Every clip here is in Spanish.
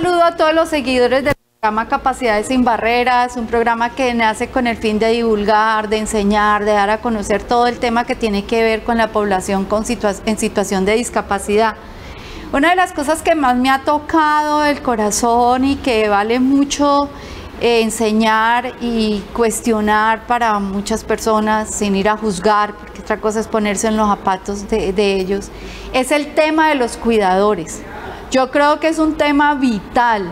saludo a todos los seguidores del programa Capacidades sin Barreras, un programa que nace con el fin de divulgar, de enseñar, de dar a conocer todo el tema que tiene que ver con la población en situación de discapacidad. Una de las cosas que más me ha tocado el corazón y que vale mucho enseñar y cuestionar para muchas personas sin ir a juzgar, porque otra cosa es ponerse en los zapatos de ellos, es el tema de los cuidadores. Yo creo que es un tema vital.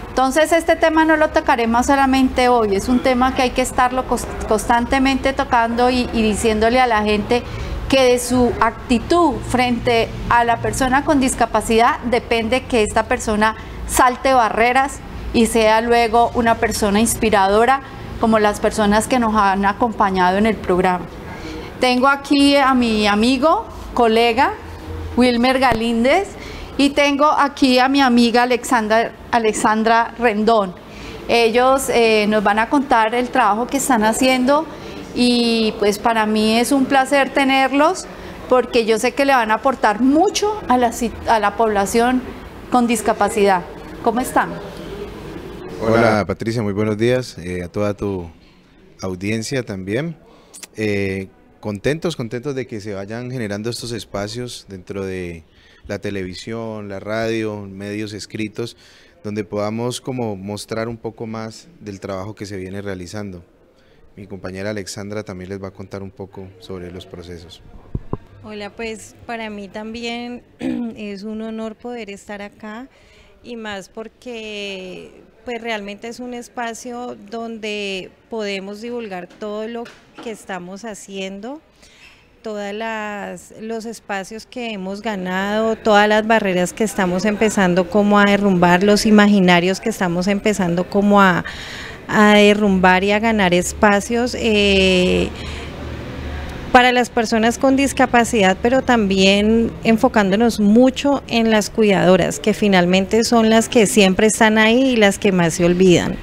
Entonces este tema no lo tocaremos solamente hoy, es un tema que hay que estarlo constantemente tocando y diciéndole a la gente que de su actitud frente a la persona con discapacidad depende que esta persona salte barreras y sea luego una persona inspiradora como las personas que nos han acompañado en el programa. Tengo aquí a mi amigo, colega, Wilmer Galíndez, y tengo aquí a mi amiga Alexandra Rendón. Ellos nos van a contar el trabajo que están haciendo y pues para mí es un placer tenerlos porque yo sé que le van a aportar mucho a la población con discapacidad. ¿Cómo están? Hola Patricia, muy buenos días, a toda tu audiencia también. Contentos de que se vayan generando estos espacios dentro de la televisión, la radio, medios escritos, donde podamos como mostrar un poco más del trabajo que se viene realizando. Mi compañera Alexandra también les va a contar un poco sobre los procesos. Hola, pues para mí también es un honor poder estar acá y más porque pues realmente es un espacio donde podemos divulgar todo lo que estamos haciendo, todos los espacios que hemos ganado, todas las barreras que estamos empezando como a derrumbar, los imaginarios que estamos empezando como a derrumbar y a ganar espacios para las personas con discapacidad, pero también enfocándonos mucho en las cuidadoras, que finalmente son las que siempre están ahí y las que más se olvidan.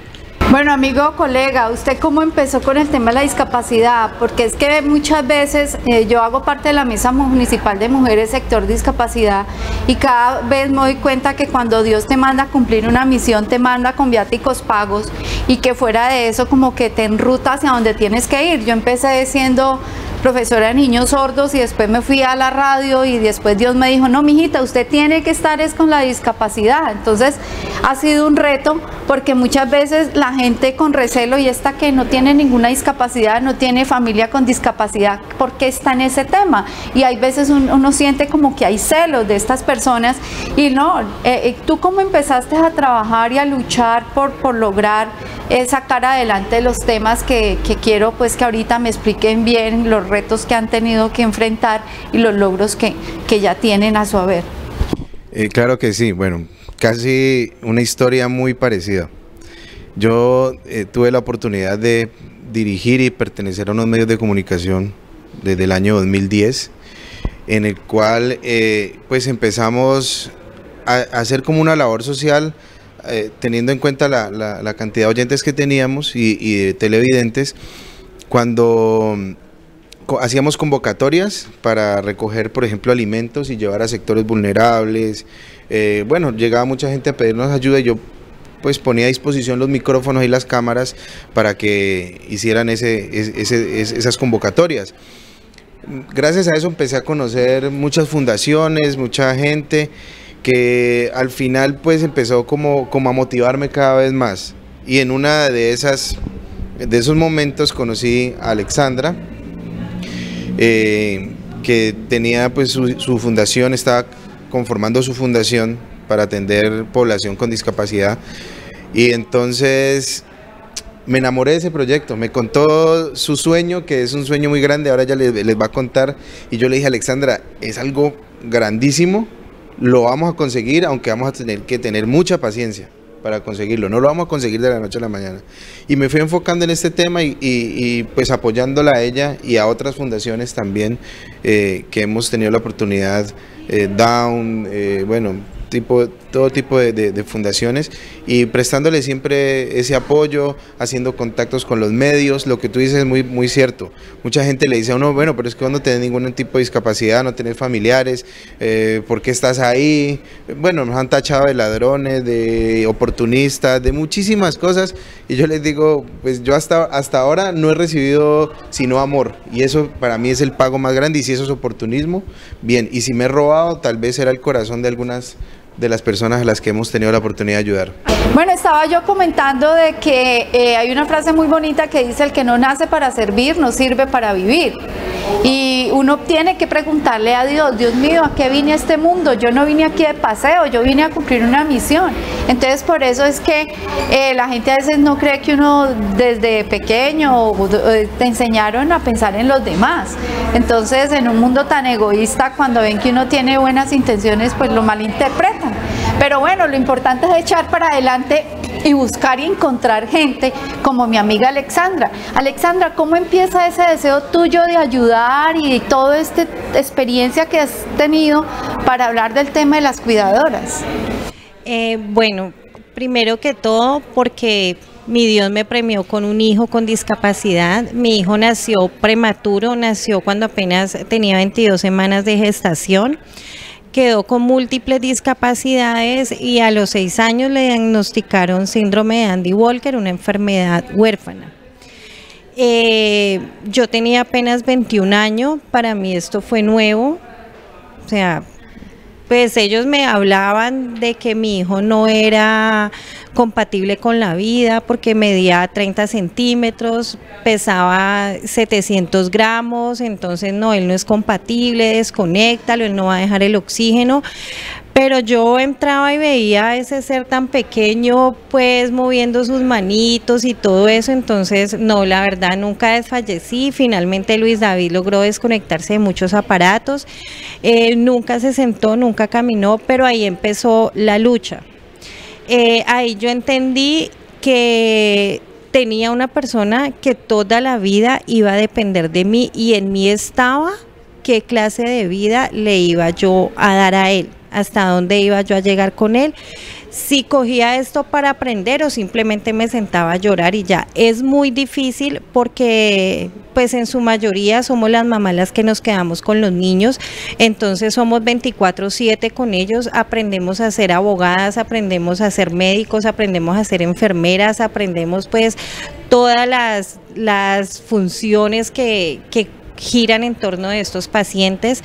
Bueno, amigo, colega, ¿usted cómo empezó con el tema de la discapacidad? Porque es que muchas veces yo hago parte de la Mesa Municipal de Mujeres Sector Discapacidad y cada vez me doy cuenta que cuando Dios te manda a cumplir una misión, te manda con viáticos pagos y que fuera de eso como que te enruta hacia donde tienes que ir. Yo empecé siendo profesora de niños sordos y después me fui a la radio y después Dios me dijo, no, mijita, usted tiene que estar con la discapacidad. Entonces ha sido un reto porque muchas veces la gente con recelo y esta que no tiene ninguna discapacidad, no tiene familia con discapacidad, ¿por qué está en ese tema? Y hay veces uno siente como que hay celos de estas personas y no, ¿tú cómo empezaste a trabajar y a luchar por lograr sacar adelante los temas que quiero pues que ahorita me expliquen bien los retos que han tenido que enfrentar y los logros que ya tienen a su haber? Claro que sí, bueno, casi una historia muy parecida. Yo tuve la oportunidad de dirigir y pertenecer a unos medios de comunicación desde el año 2010, en el cual pues empezamos a hacer como una labor social, teniendo en cuenta la cantidad de oyentes que teníamos y de televidentes, cuando hacíamos convocatorias para recoger, por ejemplo, alimentos y llevar a sectores vulnerables. Bueno, llegaba mucha gente a pedirnos ayuda y yo pues ponía a disposición los micrófonos y las cámaras para que hicieran esas convocatorias. Gracias a eso empecé a conocer muchas fundaciones, mucha gente que al final pues empezó como a motivarme cada vez más. Y en una de esos momentos conocí a Alexandra, que tenía pues su fundación, estaba conformando su fundación para atender población con discapacidad, y entonces me enamoré de ese proyecto. Me contó su sueño, que es un sueño muy grande, ahora ya les va a contar, y yo le dije, Alexandra, es algo grandísimo, lo vamos a conseguir, aunque vamos a tener que tener mucha paciencia para conseguirlo, no lo vamos a conseguir de la noche a la mañana. Y me fui enfocando en este tema y pues apoyándola a ella y a otras fundaciones también que hemos tenido la oportunidad, Down, bueno, tipo todo tipo de fundaciones y prestándole siempre ese apoyo, haciendo contactos con los medios. Lo que tú dices es muy cierto. Mucha gente le dice a uno, bueno, pero es que vos no tenés ningún tipo de discapacidad, no tenés familiares, ¿por qué estás ahí? Bueno, nos han tachado de ladrones, de oportunistas, de muchísimas cosas, y yo les digo, pues yo hasta ahora no he recibido sino amor, y eso para mí es el pago más grande. Y si eso es oportunismo, bien, y si me he robado, tal vez era el corazón de algunas de las personas a las que hemos tenido la oportunidad de ayudar. Bueno, estaba yo comentando de que hay una frase muy bonita que dice: el que no nace para servir, no sirve para vivir. Y uno tiene que preguntarle a Dios: Dios mío, ¿a qué vine a este mundo? Yo no vine aquí de paseo, yo vine a cumplir una misión. Entonces por eso es que la gente a veces no cree que uno desde pequeño te enseñaron a pensar en los demás. Entonces, en un mundo tan egoísta, cuando ven que uno tiene buenas intenciones, pues lo malinterpretan. Pero bueno, lo importante es echar para adelante y buscar y encontrar gente como mi amiga Alexandra. Alexandra, ¿cómo empieza ese deseo tuyo de ayudar y toda esta experiencia que has tenido para hablar del tema de las cuidadoras? Bueno, primero que todo, porque mi Dios me premió con un hijo con discapacidad. Mi hijo nació prematuro, nació cuando apenas tenía 22 semanas de gestación. Quedó con múltiples discapacidades y a los 6 años le diagnosticaron síndrome de Andy Walker, una enfermedad huérfana. Yo tenía apenas 21 años, para mí esto fue nuevo, o sea, pues ellos me hablaban de que mi hijo no era compatible con la vida porque medía 30 centímetros, pesaba 700 gramos, entonces no, él no es compatible, desconéctalo, él no va a dejar el oxígeno. Pero yo entraba y veía a ese ser tan pequeño, pues moviendo sus manitos y todo eso, entonces no, la verdad nunca desfallecí. Finalmente Luis David logró desconectarse de muchos aparatos, nunca se sentó, nunca caminó, pero ahí empezó la lucha. Ahí yo entendí que tenía una persona que toda la vida iba a depender de mí y en mí estaba qué clase de vida le iba yo a dar a él, hasta dónde iba yo a llegar con él, si cogía esto para aprender o simplemente me sentaba a llorar y ya. Es muy difícil porque pues en su mayoría somos las mamás las que nos quedamos con los niños, entonces somos 24/7 con ellos, aprendemos a ser abogadas, aprendemos a ser médicos, aprendemos a ser enfermeras, aprendemos pues todas las funciones que giran en torno de estos pacientes.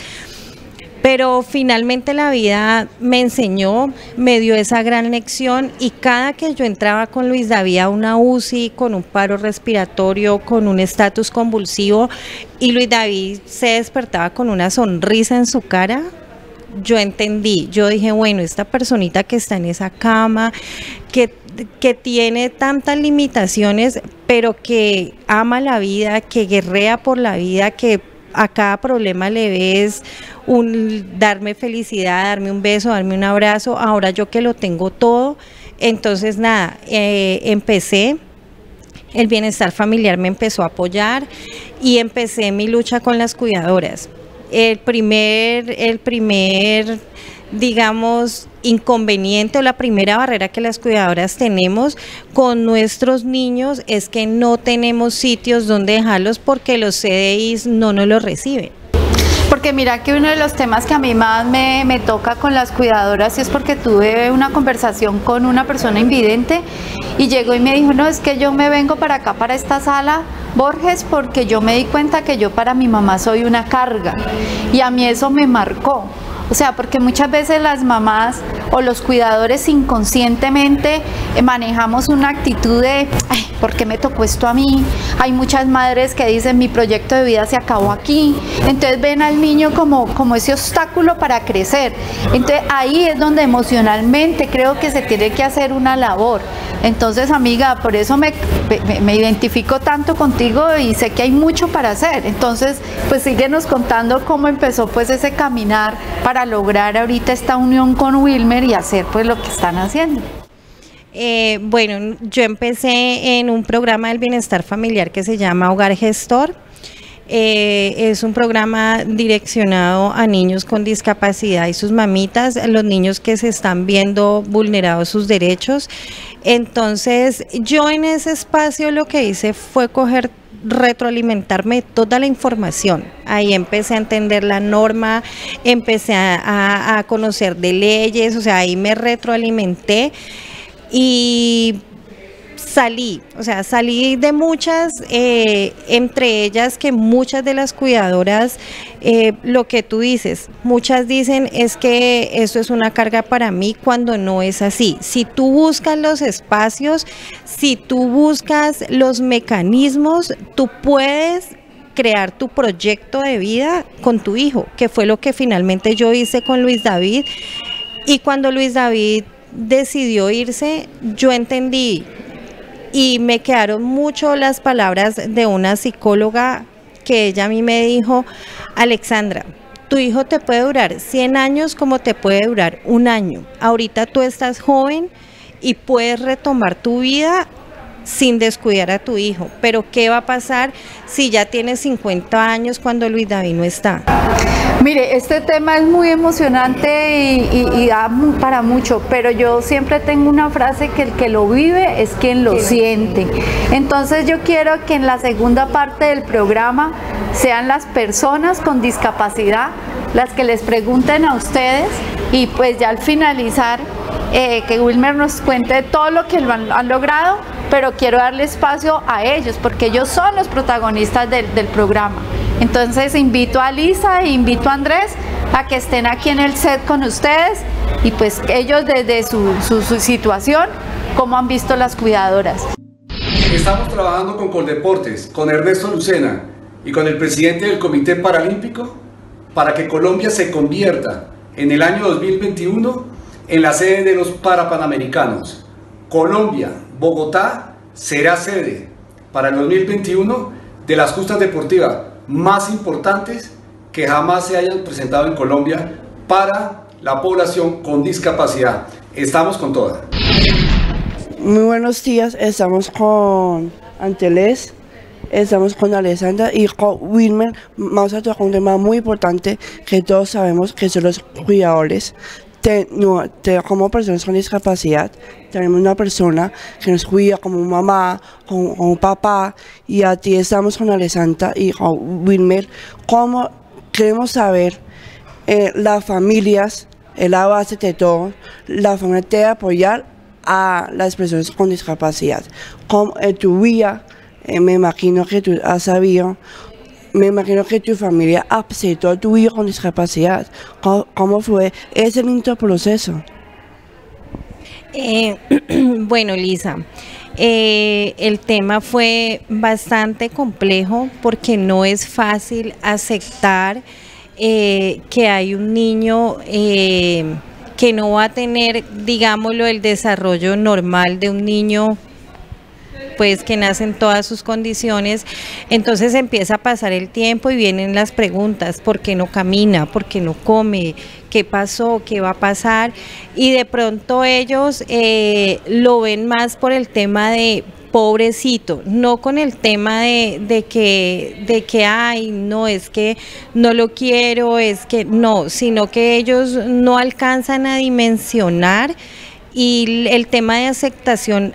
Pero finalmente la vida me enseñó, me dio esa gran lección y cada que yo entraba con Luis David a una UCI, con un paro respiratorio, con un estatus convulsivo y Luis David se despertaba con una sonrisa en su cara, yo entendí, yo dije, bueno, esta personita que está en esa cama, que tiene tantas limitaciones, pero que ama la vida, que guerrea por la vida, que a cada problema le ves darme felicidad, darme un beso, darme un abrazo. Ahora yo que lo tengo todo, entonces nada, empecé, el bienestar familiar me empezó a apoyar y empecé mi lucha con las cuidadoras. El primer digamos, inconveniente o la primera barrera que las cuidadoras tenemos con nuestros niños es que no tenemos sitios donde dejarlos porque los CDIs no nos los reciben. Porque mira que uno de los temas que a mí más me toca con las cuidadoras es porque tuve una conversación con una persona invidente y llegó y me dijo, no, es que yo me vengo para acá, para esta sala, Borges, porque yo me di cuenta que yo para mi mamá soy una carga y a mí eso me marcó. O sea, porque muchas veces las mamás o los cuidadores inconscientemente manejamos una actitud de, ay, ¿por qué me tocó esto a mí? Hay muchas madres que dicen, mi proyecto de vida se acabó aquí. Entonces ven al niño como ese obstáculo para crecer. Entonces ahí es donde emocionalmente creo que se tiene que hacer una labor. Entonces, amiga, por eso me identifico tanto contigo y sé que hay mucho para hacer. Entonces, pues síguenos contando cómo empezó pues ese caminar para lograr ahorita esta unión con Wilmer y hacer pues lo que están haciendo. Bueno, yo empecé en un programa del bienestar familiar que se llama Hogar Gestor. Es un programa direccionado a niños con discapacidad y sus mamitas, los niños que se están viendo vulnerados sus derechos. Entonces, yo en ese espacio lo que hice fue retroalimentarme toda la información. Ahí empecé a entender la norma, empecé a conocer de leyes, o sea, ahí me retroalimenté y salí de muchas, entre ellas que muchas de las cuidadoras, lo que tú dices, muchas dicen es que esto es una carga para mí, cuando no es así. Si tú buscas los espacios, si tú buscas los mecanismos, tú puedes crear tu proyecto de vida con tu hijo, que fue lo que finalmente yo hice con Luis David. Y cuando Luis David decidió irse, yo entendí. Y me quedaron mucho las palabras de una psicóloga que ella a mí me dijo: Alexandra, tu hijo te puede durar 100 años como te puede durar 1 año. Ahorita tú estás joven y puedes retomar tu vida sin descuidar a tu hijo. Pero ¿qué va a pasar si ya tienes 50 años cuando Luis David no está? Mire, este tema es muy emocionante y da para mucho, pero yo siempre tengo una frase que el que lo vive es quien lo siente. Entonces yo quiero que en la segunda parte del programa sean las personas con discapacidad las que les pregunten a ustedes, y pues ya al finalizar que Wilmer nos cuente todo lo que han logrado, pero quiero darle espacio a ellos porque ellos son los protagonistas del programa. Entonces invito a Lisa e invito a Andrés a que estén aquí en el set con ustedes, y pues ellos desde su situación, cómo han visto las cuidadoras. Estamos trabajando con Coldeportes, con Ernesto Lucena y con el presidente del Comité Paralímpico para que Colombia se convierta en el año 2021 en la sede de los Parapanamericanos. Colombia, Bogotá, será sede para el 2021 de las justas deportivas más importantes que jamás se hayan presentado en Colombia para la población con discapacidad. Estamos con toda. Muy buenos días, estamos con Anteles, estamos con Alessandra y con Wilmer. Vamos a tocar un tema muy importante que todos sabemos, que son los cuidadores. Como personas con discapacidad, tenemos una persona que nos cuida como mamá, como papá, y a ti estamos con Alessandra y con Wilmer. ¿Cómo queremos saber las familias, la base de todo, la familia de apoyar a las personas con discapacidad? Como en tu vida, me imagino que tú has sabido, me imagino que tu familia aceptó a tu hijo con discapacidad. ¿Cómo fue ese lindo proceso? Bueno, Lisa, el tema fue bastante complejo porque no es fácil aceptar que hay un niño que no va a tener, digámoslo, el desarrollo normal de un niño pues que nace en todas sus condiciones. Entonces empieza a pasar el tiempo y vienen las preguntas: ¿por qué no camina? ¿Por qué no come? ¿Qué pasó? ¿Qué va a pasar? Y de pronto ellos lo ven más por el tema de pobrecito, no con el tema de que ay, no, es que no lo quiero, es que no, sino que ellos no alcanzan a dimensionar, y el tema de aceptación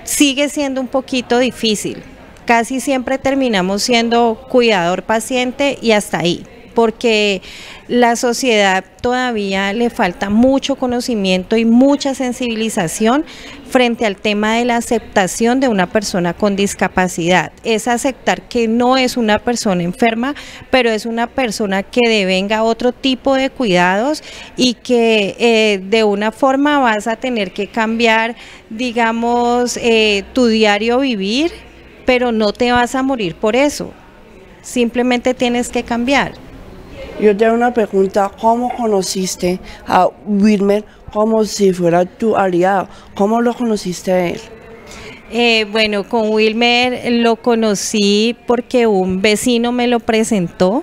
sigue siendo un poquito difícil. Casi siempre terminamos siendo cuidador paciente y hasta ahí, porque la sociedad todavía le falta mucho conocimiento y mucha sensibilización frente al tema de la aceptación de una persona con discapacidad. Es aceptar que no es una persona enferma, pero es una persona que devenga otro tipo de cuidados, y que de una forma vas a tener que cambiar, digamos, tu diario vivir, pero no te vas a morir por eso. Simplemente tienes que cambiar. Yo tengo una pregunta: ¿cómo conociste a Wilmer como si fuera tu aliado? ¿Cómo lo conociste a él? Bueno, con Wilmer lo conocí porque un vecino me lo presentó.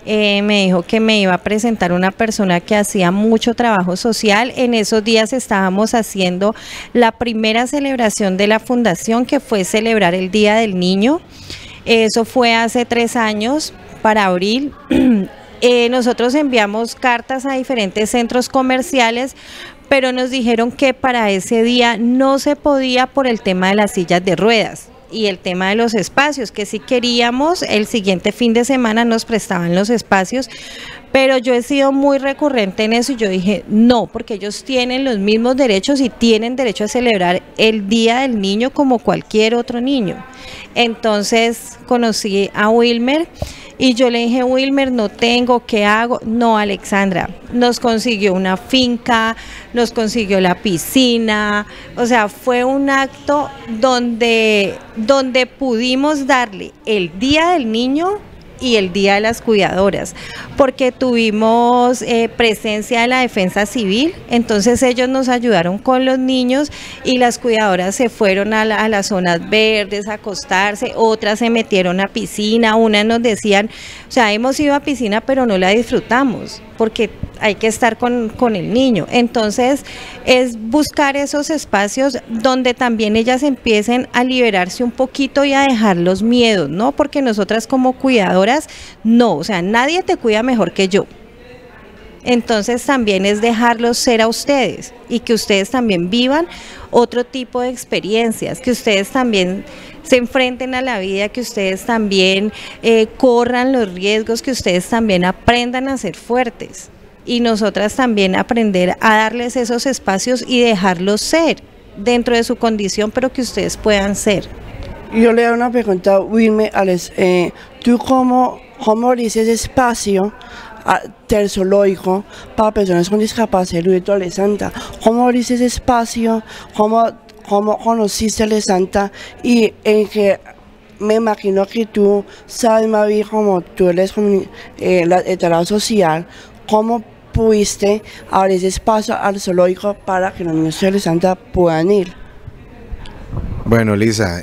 Me dijo que me iba a presentar una persona que hacía mucho trabajo social. En esos días estábamos haciendo la primera celebración de la fundación, que fue celebrar el Día del Niño. Eso fue hace 3 años, para abril. Nosotros enviamos cartas a diferentes centros comerciales, pero nos dijeron que para ese día no se podía por el tema de las sillas de ruedas y el tema de los espacios, que si queríamos el siguiente fin de semana nos prestaban los espacios, pero yo he sido muy recurrente en eso y yo dije no, porque ellos tienen los mismos derechos y tienen derecho a celebrar el Día del Niño como cualquier otro niño. Entonces conocí a Wilmer y yo le dije, Wilmer, no tengo, ¿qué hago? No, Alexandra, nos consiguió una finca, nos consiguió la piscina, o sea, fue un acto donde pudimos darle el Día del Niño y el Día de las Cuidadoras, porque tuvimos presencia de la Defensa Civil, entonces ellos nos ayudaron con los niños y las cuidadoras se fueron a las zonas verdes a acostarse, otras se metieron a piscina, unas nos decían, o sea, hemos ido a piscina pero no la disfrutamos, porque hay que estar con el niño. Entonces es buscar esos espacios donde también ellas empiecen a liberarse un poquito y a dejar los miedos, ¿no? Porque nosotras como cuidadoras, no, o sea, nadie te cuida mejor que yo. Entonces también es dejarlos ser a ustedes y que ustedes también vivan otro tipo de experiencias, que ustedes también se enfrenten a la vida, que ustedes también corran los riesgos, que ustedes también aprendan a ser fuertes y nosotras también aprender a darles esos espacios y dejarlos ser dentro de su condición, pero que ustedes puedan ser. Yo le hago una pregunta a Wilmer, ¿tú cómo dices espacio del zoológico para personas con discapacidad, Luis Alessandra? ¿Cómo dices espacio? ¿Cómo conociste a Alessandra? Y en que me imagino que tú sabes más bien como tú eres el trabajo social, ¿cómo pudiste abrir ese espacio al zoológico para que los niños de Alessandra puedan ir? Bueno, Lisa,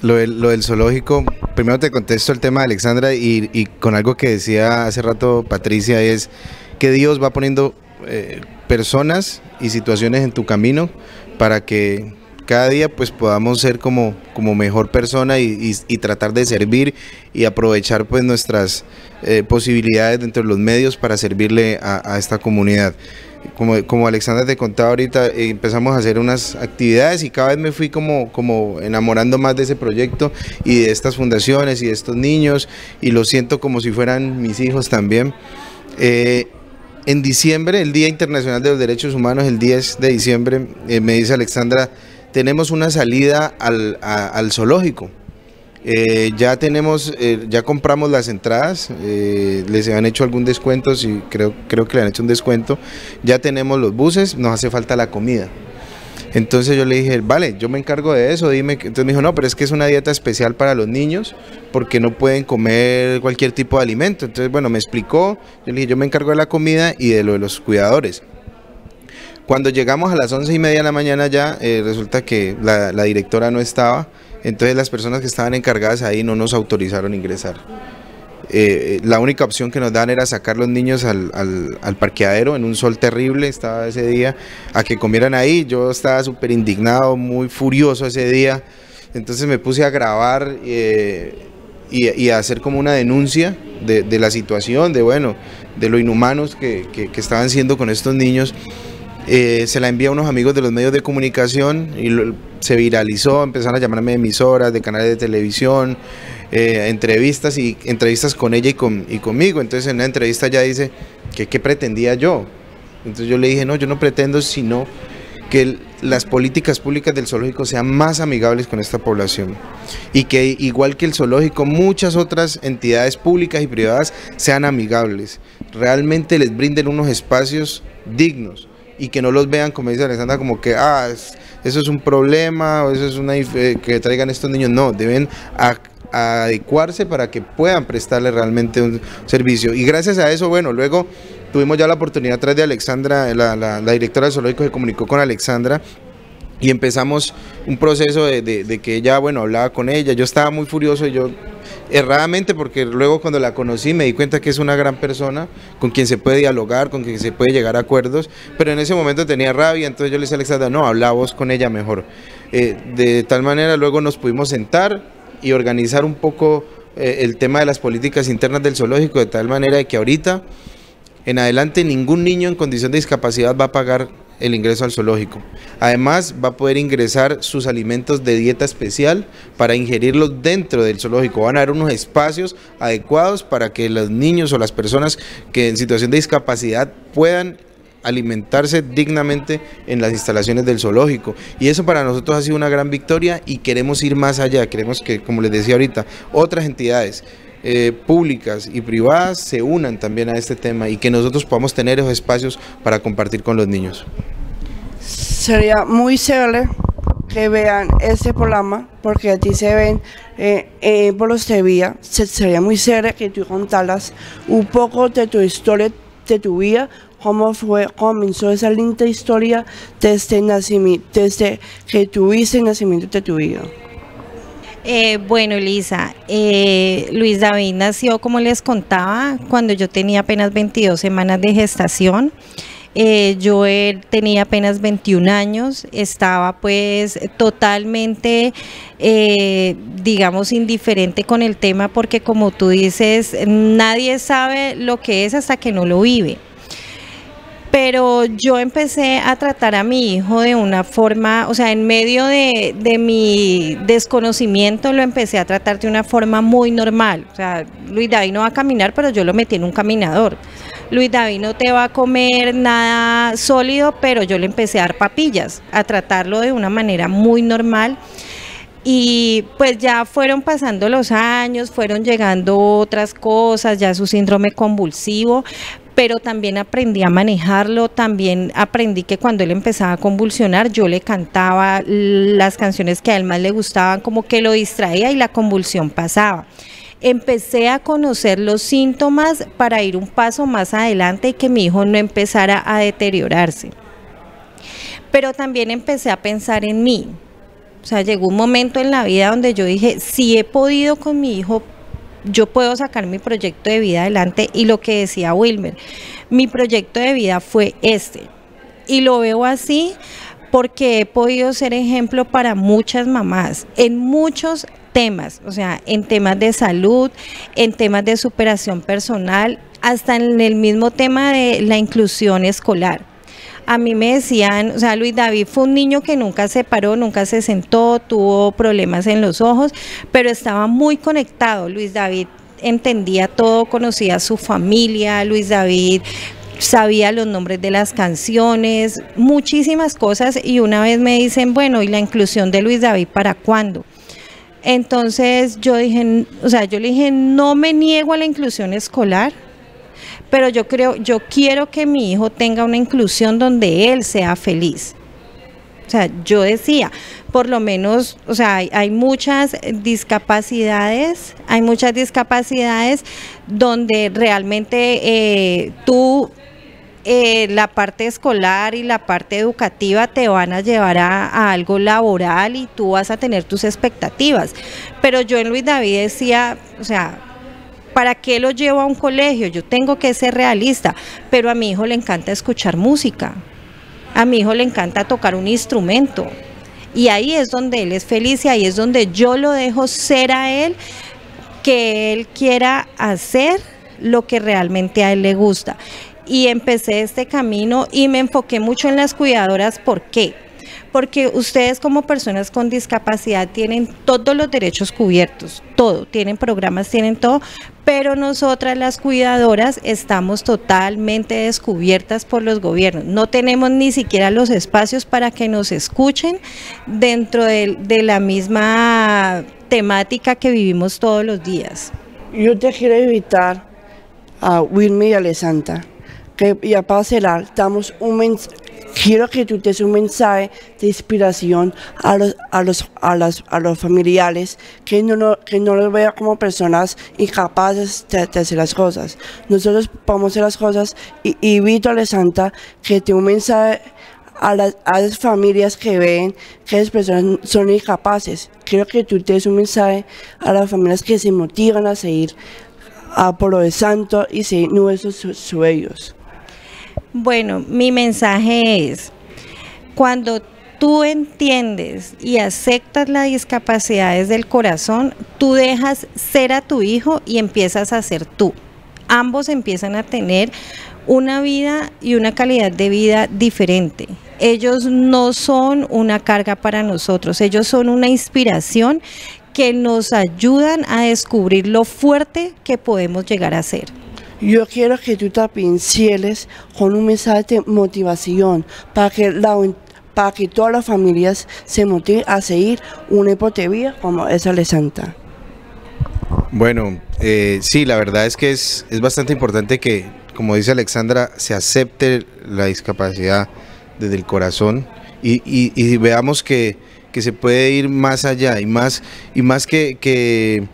lo del zoológico, primero te contesto el tema de Alexandra y con algo que decía hace rato Patricia, es que Dios va poniendo personas y situaciones en tu camino para que cada día pues podamos ser como mejor persona y tratar de servir y aprovechar pues nuestras posibilidades dentro de los medios para servirle a esta comunidad. Como Alexandra te contaba ahorita, empezamos a hacer unas actividades y cada vez me fui como enamorando más de ese proyecto y de estas fundaciones y de estos niños, y lo siento como si fueran mis hijos también. En diciembre, el Día Internacional de los Derechos Humanos, el 10 de diciembre, me dice Alexandra, tenemos una salida al zoológico. Ya compramos las entradas, les han hecho algún descuento, sí, creo que le han hecho un descuento, ya tenemos los buses, nos hace falta la comida. Entonces yo le dije, vale, yo me encargo de eso, dime. Entonces me dijo, no, pero es que es una dieta especial para los niños porque no pueden comer cualquier tipo de alimento. Entonces, bueno, me explicó, yo le dije, yo me encargo de la comida y de lo de los cuidadores. Cuando llegamos a las 11:30 de la mañana ya, resulta que la directora no estaba, entonces las personas que estaban encargadas ahí no nos autorizaron a ingresar. La única opción que nos dan era sacar los niños al parqueadero en un sol terrible, estaba ese día, a que comieran ahí. Yo estaba súper indignado, muy furioso ese día, entonces me puse a grabar y a hacer como una denuncia de la situación, de lo inhumanos que estaban siendo con estos niños. Se la envié a unos amigos de los medios de comunicación y se viralizó, empezaron a llamarme de emisoras, de canales de televisión, entrevistas con ella y conmigo. Entonces en una entrevista ya dice que qué pretendía yo. Entonces yo le dije, no, yo no pretendo sino que las políticas públicas del zoológico sean más amigables con esta población y que igual que el zoológico, muchas otras entidades públicas y privadas sean amigables, realmente les brinden unos espacios dignos y que no los vean, como dice Alexandra, como que eso es un problema o eso es que traigan estos niños. No, deben adecuarse para que puedan prestarle realmente un servicio. Y gracias a eso, bueno, luego tuvimos ya la oportunidad, a través de Alexandra, la directora del zoológico se comunicó con Alexandra y empezamos un proceso de que ella, bueno, hablaba con ella. Yo estaba muy furioso y yo erradamente, porque luego cuando la conocí me di cuenta que es una gran persona con quien se puede dialogar, con quien se puede llegar a acuerdos, pero en ese momento tenía rabia. Entonces yo le decía a Alexandra, no, habla vos con ella mejor. De tal manera luego nos pudimos sentar y organizar un poco el tema de las políticas internas del zoológico, de tal manera de que ahorita en adelante ningún niño en condición de discapacidad va a pagar el ingreso al zoológico. Además va a poder ingresar sus alimentos de dieta especial para ingerirlos dentro del zoológico. Van a haber unos espacios adecuados para que los niños o las personas que en situación de discapacidad puedan alimentarse dignamente en las instalaciones del zoológico, y eso para nosotros ha sido una gran victoria y queremos ir más allá. Queremos que, como les decía ahorita, otras entidades públicas y privadas se unan también a este tema y que nosotros podamos tener esos espacios para compartir con los niños. Sería muy chévere que vean este programa, porque a ti se ven por los TV. Sería muy chévere que tú contaras un poco de tu historia, de tu vida, cómo comenzó esa linda historia desde que tuviste el nacimiento de tu vida. Bueno, Elisa, Luis David nació, como les contaba, cuando yo tenía apenas 22 semanas de gestación. Yo tenía apenas 21 años, estaba pues totalmente, digamos, indiferente con el tema, porque como tú dices, nadie sabe lo que es hasta que no lo vive. Pero yo empecé a tratar a mi hijo de una forma, o sea, en medio de mi desconocimiento lo empecé a tratar de una forma muy normal. O sea, Luis David no va a caminar, pero yo lo metí en un caminador. Luis David no te va a comer nada sólido, pero yo le empecé a dar papillas, a tratarlo de una manera muy normal. Y pues ya fueron pasando los años, fueron llegando otras cosas, ya su síndrome convulsivo, pero también aprendí a manejarlo. También aprendí que cuando él empezaba a convulsionar, yo le cantaba las canciones que a él más le gustaban, como que lo distraía y la convulsión pasaba. Empecé a conocer los síntomas para ir un paso más adelante y que mi hijo no empezara a deteriorarse. Pero también empecé a pensar en mí. O sea, llegó un momento en la vida donde yo dije, si he podido con mi hijo, yo puedo sacar mi proyecto de vida adelante. Y lo que decía Wilmer, mi proyecto de vida fue este. Y lo veo así porque he podido ser ejemplo para muchas mamás en muchos temas, o sea, en temas de salud, en temas de superación personal, hasta en el mismo tema de la inclusión escolar. A mí me decían, o sea, Luis David fue un niño que nunca se paró, nunca se sentó, tuvo problemas en los ojos, pero estaba muy conectado. Luis David entendía todo, conocía a su familia, Luis David sabía los nombres de las canciones, muchísimas cosas, y una vez me dicen, bueno, ¿y la inclusión de Luis David para cuándo? Entonces yo dije, o sea, yo le dije, no me niego a la inclusión escolar, pero yo quiero que mi hijo tenga una inclusión donde él sea feliz. O sea, yo decía, por lo menos, o sea, hay muchas discapacidades donde realmente la parte escolar y la parte educativa te van a llevar a algo laboral y tú vas a tener tus expectativas. Pero yo en Luis David decía, o sea, ¿para qué lo llevo a un colegio? Yo tengo que ser realista, pero a mi hijo le encanta escuchar música, a mi hijo le encanta tocar un instrumento, y ahí es donde él es feliz y ahí es donde yo lo dejo ser a él, que él quiera hacer lo que realmente a él le gusta. Y empecé este camino y me enfoqué mucho en las cuidadoras. ¿Por qué? Porque ustedes como personas con discapacidad tienen todos los derechos cubiertos, todo, tienen programas, tienen todo, pero nosotras las cuidadoras estamos totalmente descubiertas por los gobiernos. No tenemos ni siquiera los espacios para que nos escuchen dentro de la misma temática que vivimos todos los días. Yo te quiero invitar a Wilmer y Alessandra, que ya para cerrar, quiero que tú des un mensaje de inspiración a los familiares, que no los vean como personas incapaces de hacer las cosas. Nosotros podemos hacer las cosas, y invito a Alessandra que dé un mensaje a las familias que ven que las personas son incapaces. Quiero que tú des un mensaje a las familias que se motivan a seguir por lo de santo y seguir nuestros sueños. Bueno, mi mensaje es, cuando tú entiendes y aceptas la discapacidad desde el corazón, tú dejas ser a tu hijo y empiezas a ser tú. Ambos empiezan a tener una vida y una calidad de vida diferente. Ellos no son una carga para nosotros, ellos son una inspiración que nos ayudan a descubrir lo fuerte que podemos llegar a ser. Yo quiero que tú también cierres con un mensaje de motivación para que todas las familias se motiven a seguir un ejemplo de vida como es Alessandra. Bueno, sí, la verdad es que es bastante importante que, como dice Alexandra, se acepte la discapacidad desde el corazón y veamos que se puede ir más allá y más que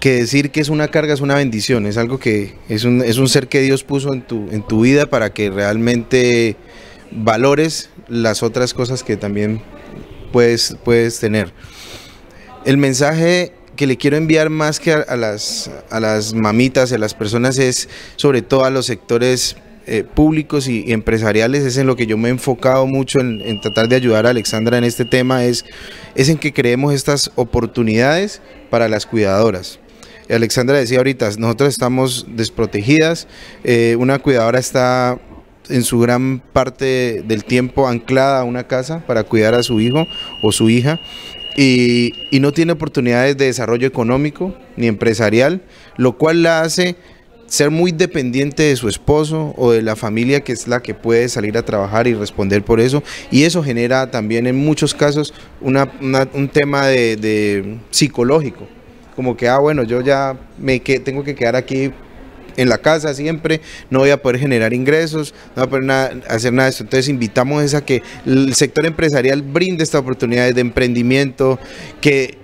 decir que es una carga, es una bendición, es algo que es un ser que Dios puso en tu vida para que realmente valores las otras cosas que también puedes tener. El mensaje que le quiero enviar más que a las mamitas, a las personas, es sobre todo a los sectores públicos y empresariales. Es en lo que yo me he enfocado mucho en tratar de ayudar a Alexandra en este tema, es en que creemos estas oportunidades para las cuidadoras. Alexandra decía ahorita, nosotros estamos desprotegidas, una cuidadora está en su gran parte del tiempo anclada a una casa para cuidar a su hijo o su hija, y no tiene oportunidades de desarrollo económico ni empresarial, lo cual la hace ser muy dependiente de su esposo o de la familia, que es la que puede salir a trabajar y responder por eso, y eso genera también en muchos casos un tema de psicológico, como que bueno, yo ya tengo que quedar aquí en la casa siempre, no voy a poder generar ingresos, no voy a poder hacer nada de esto. Entonces invitamos a que el sector empresarial brinde estas oportunidades de emprendimiento, que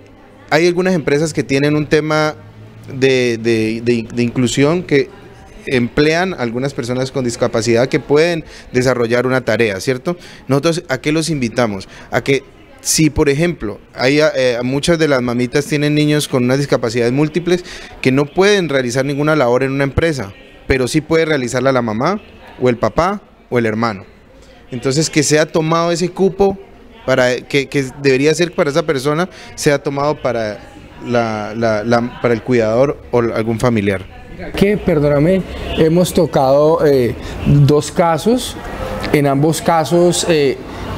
hay algunas empresas que tienen un tema de inclusión, que emplean a algunas personas con discapacidad que pueden desarrollar una tarea, ¿cierto? Nosotros, ¿a qué los invitamos? A que si, por ejemplo, muchas de las mamitas tienen niños con unas discapacidades múltiples que no pueden realizar ninguna labor en una empresa, pero sí puede realizarla la mamá o el papá o el hermano. Entonces, que sea tomado ese cupo que debería ser para esa persona, sea tomado para para el cuidador o algún familiar. Que, perdóname, hemos tocado dos casos. En ambos casos,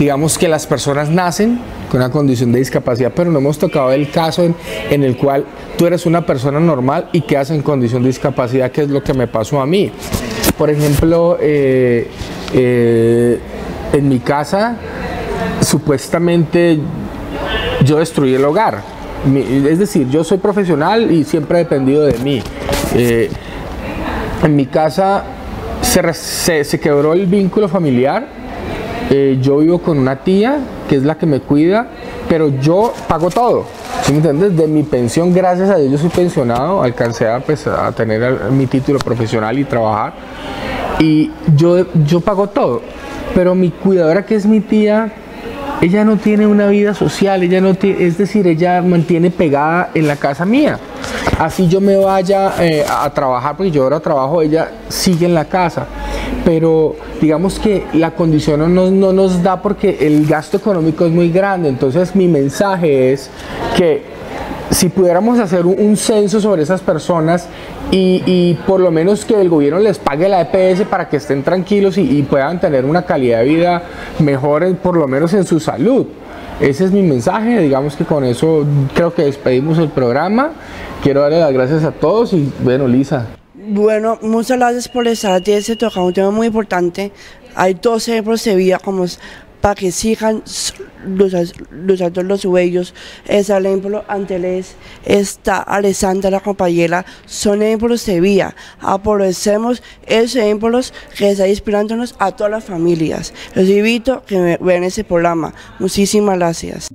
digamos que las personas nacen con una condición de discapacidad, pero no hemos tocado el caso en el cual tú eres una persona normal y quedas en condición de discapacidad, que es lo que me pasó a mí. Por ejemplo, en mi casa, supuestamente yo destruí el hogar. Es decir, yo soy profesional y siempre he dependido de mí. En mi casa se quebró el vínculo familiar. Yo vivo con una tía que es la que me cuida, pero yo pago todo, ¿sí me entiendes? De mi pensión, gracias a Dios, yo soy pensionado, alcancé a tener mi título profesional y trabajar, y yo pago todo, pero mi cuidadora, que es mi tía, ella no tiene una vida social, ella no tiene, es decir, ella mantiene pegada en la casa mía. Así yo me vaya a trabajar, porque yo ahora trabajo, ella sigue en la casa. Pero digamos que la condición no nos da, porque el gasto económico es muy grande. Entonces mi mensaje es que si pudiéramos hacer un censo sobre esas personas y por lo menos que el gobierno les pague la EPS para que estén tranquilos y puedan tener una calidad de vida mejor, por lo menos en su salud. Ese es mi mensaje. Digamos que con eso creo que despedimos el programa. Quiero darle las gracias a todos y bueno, Lisa. Bueno, muchas gracias por estar aquí. Se toca un tema muy importante. Hay 2 ejemplos de vida como para que sigan luchando los sueños. Es el ejemplo Anteles, está Alessandra, la compañera. Son ejemplos de vida. Aprovechemos esos ejemplos que están inspirándonos a todas las familias. Los invito a que vean ese programa. Muchísimas gracias.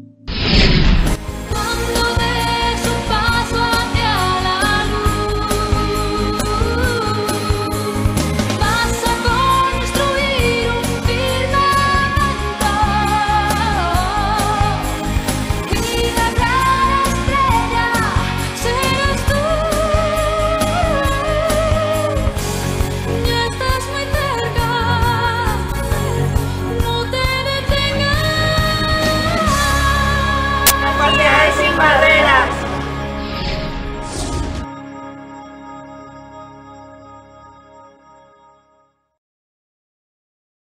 barreras.